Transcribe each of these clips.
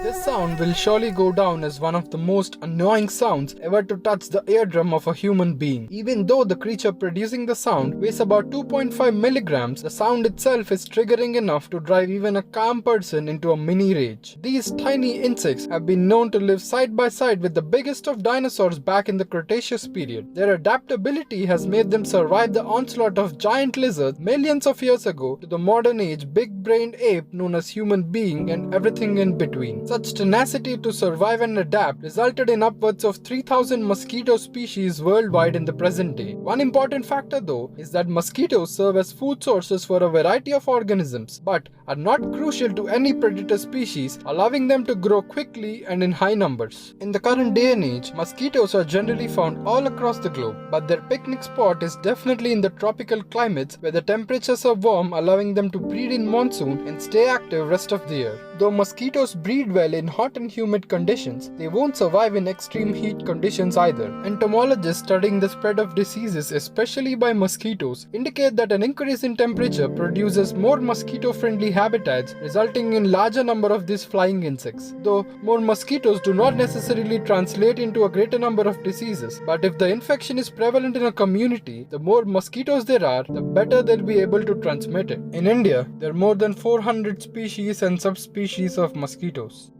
This sound will surely go down as one of the most annoying sounds ever to touch the eardrum of a human being. Even though the creature producing the sound weighs about 2.5 milligrams, the sound itself is triggering enough to drive even a calm person into a mini rage. These tiny insects have been known to live side by side with the biggest of dinosaurs back in the Cretaceous period. Their adaptability has made them survive the onslaught of giant lizards millions of years ago to the modern age big-brained ape known as human being and everything in between. Such tenacity to survive and adapt resulted in upwards of 3,000 mosquito species worldwide in the present day. One important factor though is that mosquitoes serve as food sources for a variety of organisms but are not crucial to any predator species, allowing them to grow quickly and in high numbers. In the current day and age, mosquitoes are generally found all across the globe, but their picnic spot is definitely in the tropical climates where the temperatures are warm, allowing them to breed in monsoon and stay active rest of the year. Though mosquitoes breed well in hot and humid conditions, they won't survive in extreme heat conditions either. Entomologists studying the spread of diseases, especially by mosquitoes, indicate that an increase in temperature produces more mosquito-friendly habitats, resulting in larger number of these flying insects. Though more mosquitoes do not necessarily translate into a greater number of diseases, but if the infection is prevalent in a community, the more mosquitoes there are, the better they'll be able to transmit it. In India, there are more than 400 species and subspecies of mosquitoes.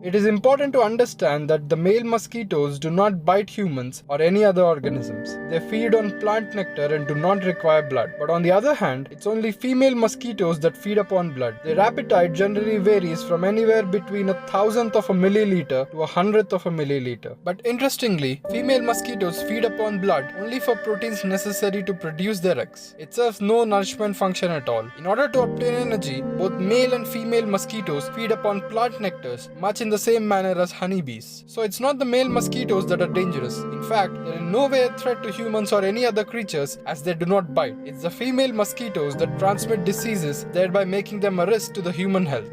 It is important to understand that the male mosquitoes do not bite humans or any other organisms. They feed on plant nectar and do not require blood. But on the other hand, it's only female mosquitoes that feed upon blood. Their appetite generally varies from anywhere between 1,000th of a milliliter to 100th of a milliliter. But interestingly, female mosquitoes feed upon blood only for proteins necessary to produce their eggs. It serves no nourishment function at all. In order to obtain energy, both male and female mosquitoes feed upon plant nectars, much in the same manner as honeybees. So it's not the male mosquitoes that are dangerous. In fact, they're in no way a threat to humans or any other creatures as they do not bite. It's the female mosquitoes that transmit diseases, thereby making them a risk to the human health.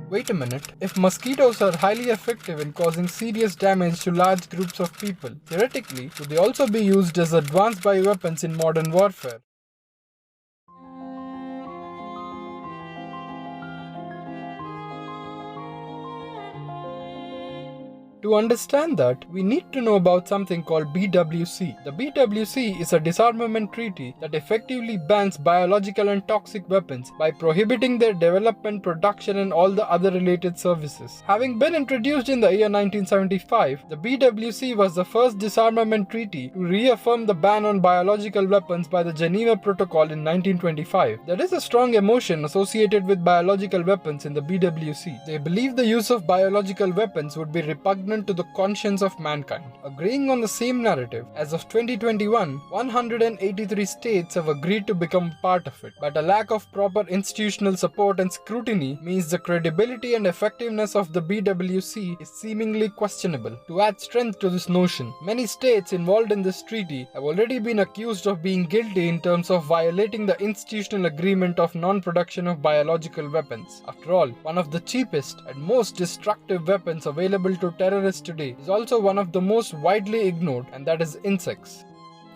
Wait a minute, if mosquitoes are highly effective in causing serious damage to large groups of people, theoretically, could they also be used as advanced bioweapons in modern warfare? To understand that, we need to know about something called BWC. The BWC is a disarmament treaty that effectively bans biological and toxic weapons by prohibiting their development, production and all the other related services. Having been introduced in the year 1975, the BWC was the first disarmament treaty to reaffirm the ban on biological weapons by the Geneva Protocol in 1925. There is a strong emotion associated with biological weapons in the BWC. They believe the use of biological weapons would be repugnant to the conscience of mankind. Agreeing on the same narrative, as of 2021, 183 states have agreed to become part of it, but a lack of proper institutional support and scrutiny means the credibility and effectiveness of the BWC is seemingly questionable. To add strength to this notion, many states involved in this treaty have already been accused of being guilty in terms of violating the institutional agreement of non-production of biological weapons. After all, one of the cheapest and most destructive weapons available to terrorists today is also one of the most widely ignored, and that is insects.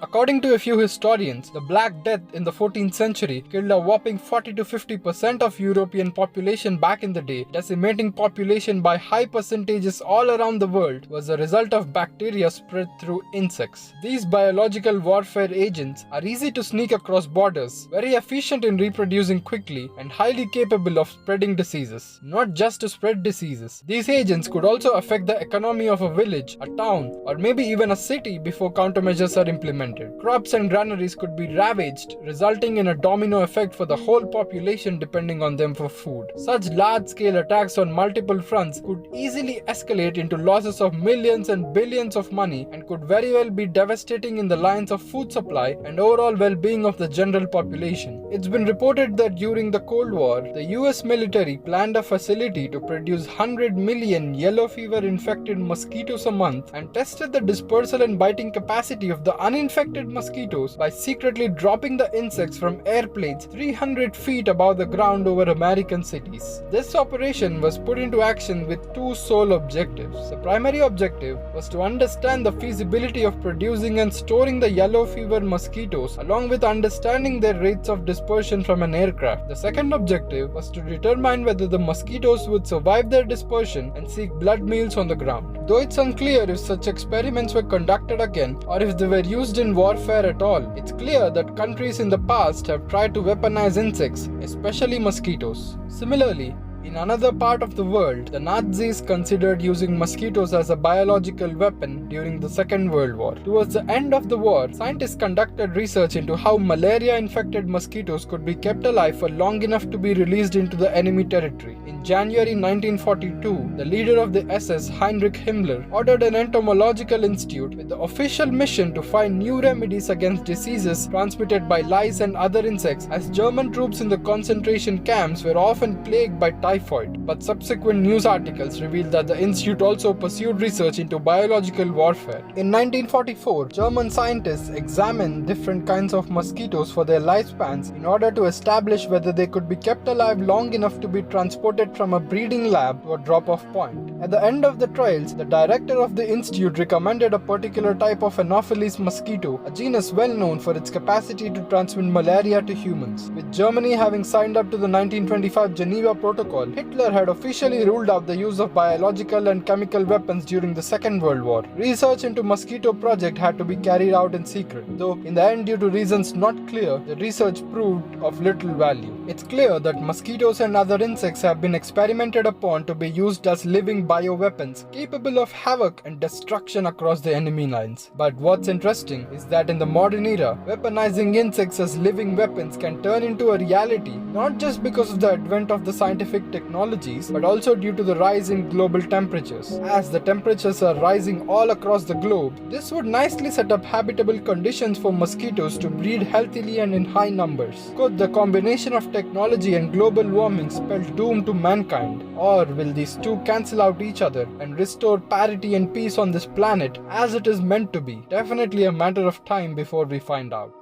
According to a few historians, the Black Death in the 14th century killed a whopping 40 to 50% of European population back in the day, decimating population by high percentages all around the world was a result of bacteria spread through insects. These biological warfare agents are easy to sneak across borders, very efficient in reproducing quickly, and highly capable of spreading diseases. Not just to spread diseases, these agents could also affect the economy of a village, a town, or maybe even a city before countermeasures are implemented. Crops and granaries could be ravaged, resulting in a domino effect for the whole population depending on them for food. Such large-scale attacks on multiple fronts could easily escalate into losses of millions and billions of money and could very well be devastating in the lines of food supply and overall well-being of the general population. It's been reported that during the Cold War, the US military planned a facility to produce 100 million yellow fever infected mosquitoes a month and tested the dispersal and biting capacity of the uninfected unaffected mosquitoes by secretly dropping the insects from airplanes 300 feet above the ground over American cities. This operation was put into action with two sole objectives. The primary objective was to understand the feasibility of producing and storing the yellow fever mosquitoes along with understanding their rates of dispersion from an aircraft. The second objective was to determine whether the mosquitoes would survive their dispersion and seek blood meals on the ground. Though it's unclear if such experiments were conducted again or if they were used in warfare at all, it's clear that countries in the past have tried to weaponize insects, especially mosquitoes. Similarly, in another part of the world, the Nazis considered using mosquitoes as a biological weapon during the Second World War. Towards the end of the war, scientists conducted research into how malaria-infected mosquitoes could be kept alive for long enough to be released into the enemy territory. In January 1942, the leader of the SS, Heinrich Himmler, ordered an entomological institute with the official mission to find new remedies against diseases transmitted by lice and other insects, as German troops in the concentration camps were often plagued by typhoid. But subsequent news articles revealed that the institute also pursued research into biological warfare. In 1944, German scientists examined different kinds of mosquitoes for their lifespans in order to establish whether they could be kept alive long enough to be transported from a breeding lab to a drop-off point. At the end of the trials, the director of the institute recommended a particular type of Anopheles mosquito, a genus well known for its capacity to transmit malaria to humans. With Germany having signed up to the 1925 Geneva Protocol, Hitler had officially ruled out the use of biological and chemical weapons during the Second World War. Research into mosquito project had to be carried out in secret, though in the end, due to reasons not clear, the research proved of little value. It's clear that mosquitoes and other insects have been experimented upon to be used as living bioweapons capable of havoc and destruction across the enemy lines. But what's interesting is that in the modern era, weaponizing insects as living weapons can turn into a reality not just because of the advent of the scientific technologies, but also due to the rise in global temperatures. As the temperatures are rising all across the globe, this would nicely set up habitable conditions for mosquitoes to breed healthily and in high numbers. Could the combination of technology and global warming spell doom to mankind? Or will these two cancel out each other and restore parity and peace on this planet as it is meant to be? Definitely a matter of time before we find out.